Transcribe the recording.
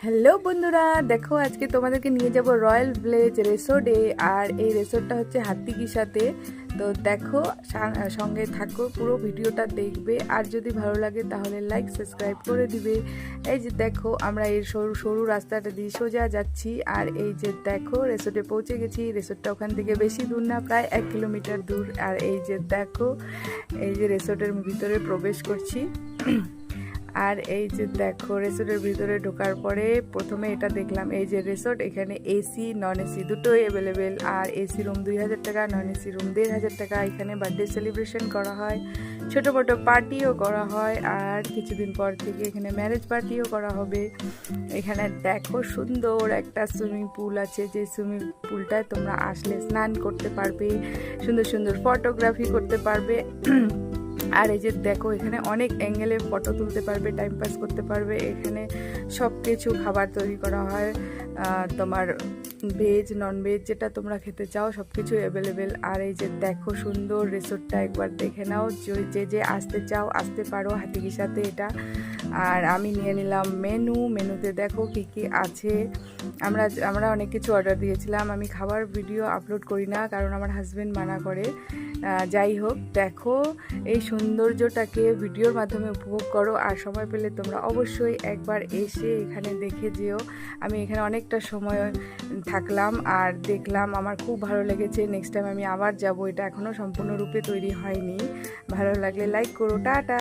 Hello বন্ধুরা, দেখো আজকে তোমাদেরকে নিয়ে যাব রয়্যাল ভিলেজ রিসোর্টে। আর এই রিসোর্টটা হচ্ছে হাতিগিসাতে। তো দেখো, সঙ্গে থাকো, পুরো ভিডিওটা দেখবে। আর যদি ভালো লাগে তাহলে লাইক সাবস্ক্রাইব করে দিবে। এই যে দেখো, আমরা এই সরু সরু রাস্তাটা দিয়ে সোজা যাচ্ছি। আর এই যে দেখো, রিসোর্টে পৌঁছে গেছি। রিসোর্টটা ওখান থেকে বেশি দূর না, প্রায় 1 কিলোমিটার দূর। আর এই যে দেখো, এই যে রিসোর্টের ভিতরে প্রবেশ করছি। আর এই যে দেখো, রিসোর্টের ভিতরে ঢোকার পরে প্রথমে এটা দেখলাম, এই যে রিসোর্ট, এখানে এসি নন এসি দুটোই অ্যাভেলেবেল। আর এসি রুম 2000 টাকা, নন এসি রুম 1500 টাকা। এখানে বার্থডে সেলিব্রেশন করা হয়, ছোটো মোটো পার্টিও করা হয়। আর কিছুদিন পর থেকে এখানে ম্যারেজ পার্টিও করা হবে। এখানে দেখো, সুন্দর একটা সুইমিং পুল আছে, যে সুইমিং পুলটায় তোমরা আসলে স্নান করতে পারবে, সুন্দর সুন্দর ফটোগ্রাফি করতে পারবে। আর এই যে দেখো, এখানে অনেক অ্যাঙ্গেলে ফটো তুলতে পারবে, টাইম পাস করতে পারবে। এখানে সব কিছু খাবার তৈরি করা হয়, তোমার ভেজ নন ভেজ যেটা তোমরা খেতে চাও সব কিছু অ্যাভেলেবেল। আর এই যে দেখো, সুন্দর রিসোর্টটা একবার দেখে নাও। যে যে আসতে চাও আসতে পারো হাতিগিসাতে এটা। আর আমি নিয়ে নিলাম মেনুতে দেখো কী কী আছে। আমরা অনেক কিছু অর্ডার দিয়েছিলাম। আমি খাবার ভিডিও আপলোড করি না, কারণ আমার হাজব্যান্ড মানা করে। যাই হোক, দেখো এই সৌন্দর্যটাকে ভিডিওর মাধ্যমে উপভোগ করো। আর সময় পেলে তোমরা অবশ্যই একবার এসে এখানে দেখে যেও। আমি এখানে অনেকটা সময় থাকলাম আর দেখলাম, আমার খুব ভালো লেগেছে। নেক্সট টাইম আমি আবার যাব। এটা এখনও সম্পূর্ণরূপে তৈরি হয়নি। ভালো লাগলে লাইক করো। টাটা।